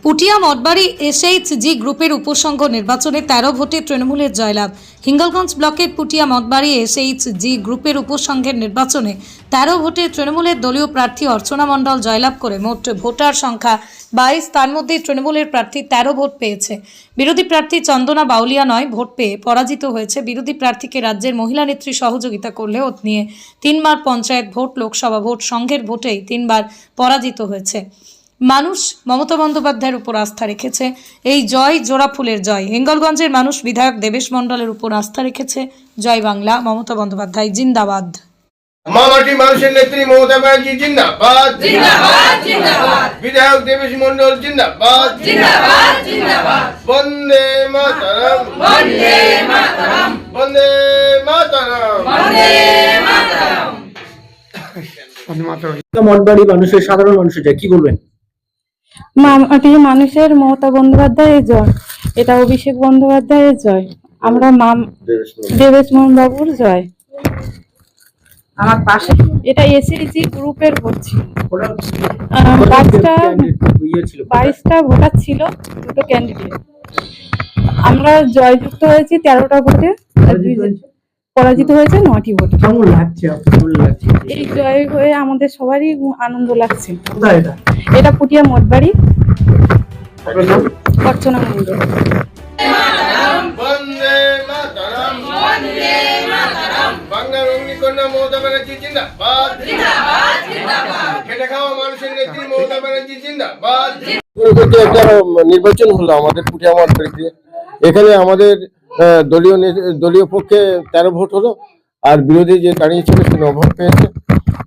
Puthia Mathbari SHG গ্রুপের উপসংঘ নির্বাচনে 13 ভোটে তৃণমূলের জয়লাভ। হিঙ্গলগঞ্জ ব্লকের পুটিয়া মঠবাড়ি এসএইচজি গ্রুপের উপসংঘের নির্বাচনে 13 ভোটে তৃণমূলের দলীয় প্রার্থী অর্চনা মণ্ডল জয়লাভ করে মোট ভোটার সংখ্যা 22। তার মধ্যে তৃণমূলের প্রার্থী 13 ভোট পেয়েছে। বিরোধী প্রার্থী চন্দনা বাউলিয়া 9 ভোট পেয়ে পরাজিত হয়েছে। বিরোধী প্রার্থীকে রাজ্যের মহিলা নেত্রী সহযোগিতা করলেও নিয়ে 3 বার পঞ্চায়েত ভোট, লোকসভা ভোট, সংঘের ভোটেই 3 বার পরাজিত হয়েছে। মানুষ মমতা বন্দ্যোপাধ্যায়ের উপর আস্থা রেখেছে। এই জয় জোড়া ফুলের জয়। হিঙ্গলগঞ্জের মানুষ বিধায়ক দেবেশ মণ্ডলের উপর আস্থা রেখেছে। জয় বাংলা, মমতা বন্দ্যোপাধ্যায় জিন্দাবাদ। মামাটি মানুষের নেত্রী মমতা ব্যানার্জি জিন্দাবাদ জিন্দাবাদ জিন্দাবাদ। বিধায়ক দেবেশ মণ্ডল জিন্দাবাদ জিন্দাবাদ জিন্দাবাদ। বন্দে মাতরম বন্দে মাতরম বন্দে মাতরম বন্দে মাতরম। মঠবাড়ি মানুষের সাধারণ মানুষের কি বলবেন? মামাটি মানুষের মমতা বন্দ্যোপাধ্যায়ের জয়, এটা অভিষেক বন্দ্যোপাধ্যায়ের জয়, আমরা দেবেশ মোহন বাবুর জয়। আমার পাশে এটা এসএইচজি গ্রুপের ভোট ছিল। 22টা ভোটার ছিল, 2টো ক্যান্ডিডেট। আমরা জয়যুক্ত হয়েছি 13টা ভোটে, পরাজিত হয়েছে 9টি ভোটে। কেমন লাগছে? এই জয় হয়ে আমাদের সবারই আনন্দ লাগছে। এটা পুটিয়া মঠবাড়ি, অর্চনা মণ্ডল। বন্দে মাতরম বন্দে মাতরম। বাংলার অগ্নিকন্যা মমতা ব্যানার্জি জিন্দাবাদ জিন্দাবাদ জিন্দাবাদ। খেটে খাওয়া মানুষের নেত্রী মমতা ব্যানার্জি জিন্দাবাদ। একটা নির্বাচন হলো আমাদের পুটিয়া মঠবাড়িতে। এখানে আমাদের দলীয় পক্ষে 13 ভোট হলো, আর বিরোধী যে দাঁড়িয়েছিল সে 9 ভোট পেয়েছে।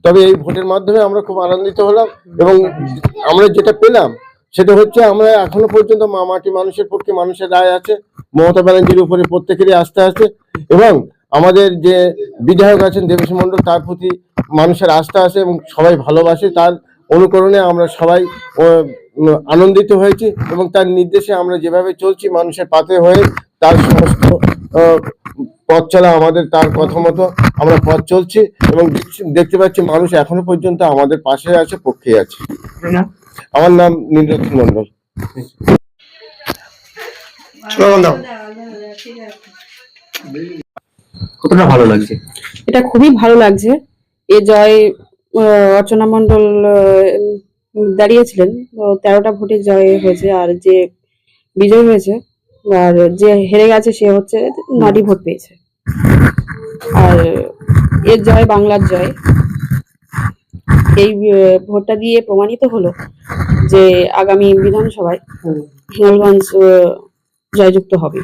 তবে এই ভোটের মাধ্যমে আমরা খুব আনন্দিত হলাম, এবং আমরা যেটা পেলাম সেটা হচ্ছে আমরা এখনো পর্যন্ত মামাটি মানুষের পক্ষে মানুষের রায় আছে। মমতা ব্যানার্জির উপরে প্রত্যেকেরই আস্থা আছে, এবং আমাদের যে বিধায়ক আছেন দেবেশ মণ্ডল, তার প্রতি মানুষের আস্থা আছে এবং সবাই ভালোবাসে। তার অনুকরণে আমরা সবাই আনন্দিত হয়েছি, এবং তার নির্দেশে আমরা যেভাবে চলছি মানুষের পাতে হয়ে তার সমস্ত পথ চলা আমাদের, তার কথা মতো আমরা পথ চলছি, এবং দেখতে পাচ্ছি মানুষ এখনো পর্যন্ত আমাদের পাশে আছে, পক্ষে আছে। আমার নাম নীলরতন মণ্ডল। কতটা ভালো লাগছে? এটা খুবই ভালো লাগছে। এ জয় অর্চনা মণ্ডল দাঁড়িয়েছিলেন, 13টা ভোটে জয় হয়েছে, আর যে বিজয় হয়েছে আর যে হেরে গেছে সে হচ্ছে 9টি ভোট পেয়েছে। আর এর জয় বাংলার জয়। এই ভোটটা দিয়ে প্রমাণিত হলো যে আগামী বিধানসভায় হিঙ্গলগঞ্জ জয়যুক্ত হবে।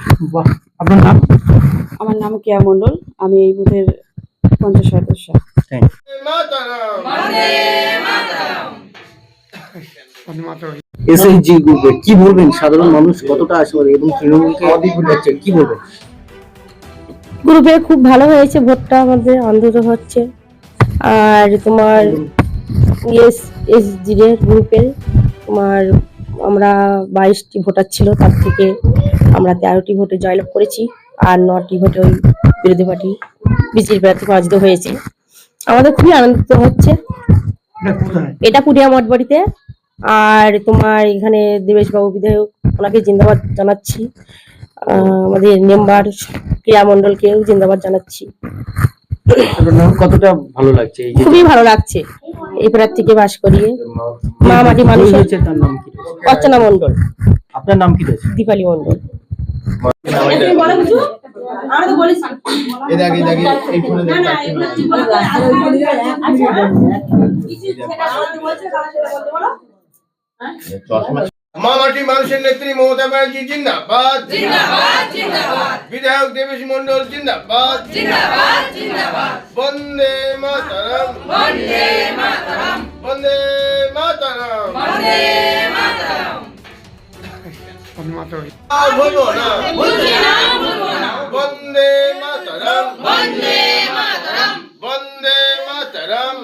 আপনার নাম? আমার নাম কেয়া মণ্ডল, আমি এই বুথের পঞ্চায়েত সদস্য। এসএইচজি গ্রুপে কি বলবেন? সাধারণ মানুষ কতটা আশীর্বাদী এবং তৃণমূলকে যাচ্ছে, কি বলবেন? গ্রুপে খুব ভালো হয়েছে, ভোটটা আমাদের অন্তত হচ্ছে। আর তোমার এসএইচজি গ্রুপের তোমার আমরা 22টি ভোটার ছিল, তার থেকে আমরা 13টি ভোটে জয়লাভ করেছি, আর 9টি ভোটে ওই বিরোধী পার্টি বিজেপি প্রার্থী পরাজিত হয়েছে। আমাদের খুবই আনন্দিত হচ্ছে। এটা পুটিয়া মঠবাড়িতে। আর তোমার এখানে দেবেশবাবু বিধায়ক, ওনাকে জিন্দাবাদ জানাচ্ছি। আমাদের মেম্বার ক্রিয়া মণ্ডলকেও জিন্দাবাদ জানাচ্ছি। কতটা ভালো লাগছে? খুবই ভালো লাগছে এই প্রার্থীকে বাস করিয়ে। মামাটি মানুষের তার নাম কি? অর্চনা মণ্ডল। আপনার নাম কি রয়েছে? দীপালি মণ্ডল। মামাটি মানুষের নেত্রী মমতা ব্যানার্জি জিন্দাবাদ জিন্দাবাদ জিন্দাবাদ। বিধায়ক দেবেশ মণ্ডল জিন্দাবাদ জিন্দাবাদ জিন্দাবাদ। বন্দে মাতরম বন্দে মাতরম বন্দে মাতরম বন্দে মাতরম। ভুলবো না বন্দে মাতরম বন্দে মাতরম বন্দে মাতরম বন্দে মাতরম।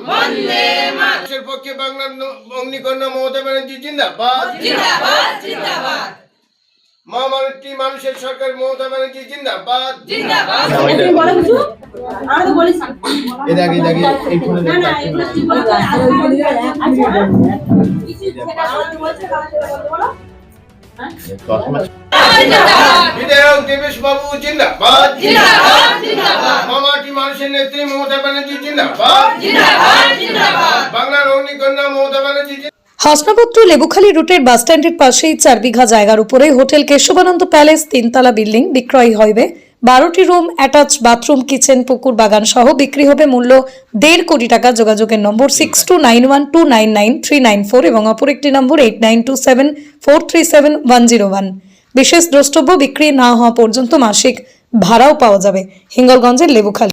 পক্ষে বাংলার অগ্নিকন্যা মমতা ব্যানার্জি জিন্দাবাদ জিন্দাবাদ জিন্দাবাদ। মামাটি মানুষের সরকার মমতা ব্যানার্জি জিন্দাবাদ জিন্দাবাদ। বিধায়ক দেবেশ বাবু জিন্দাবাদ, মামাটি মানুষের নেত্রী মমতা ব্যানার্জি জিন্দাবাদ, বাংলার অগ্নিকন্যা মমতা ব্যানার্জি হাসনাবাদ লেবুখালী রুটের বাসস্ট্যান্ডের পাশেই 4 বিঘা জায়গার উপরে হোটেল কেশবানন্দ প্যালেস 3তলা বিল্ডিং বিক্রয় হবে। 12টি রুম, অ্যাটাচ বাথরুম, কিচেন, পুকুর বাগান সহ বিক্রি হবে মূল্য 1.5 কোটি টাকা। যোগাযোগের নম্বর 6291299394 এবং অপর একটি নম্বর 8927437101। বিশেষ দ্রষ্টব্য, বিক্রি না হওয়া পর্যন্ত মাসিক ভাড়াও পাওয়া যাবে। হিঙ্গলগঞ্জের লেবুখালী।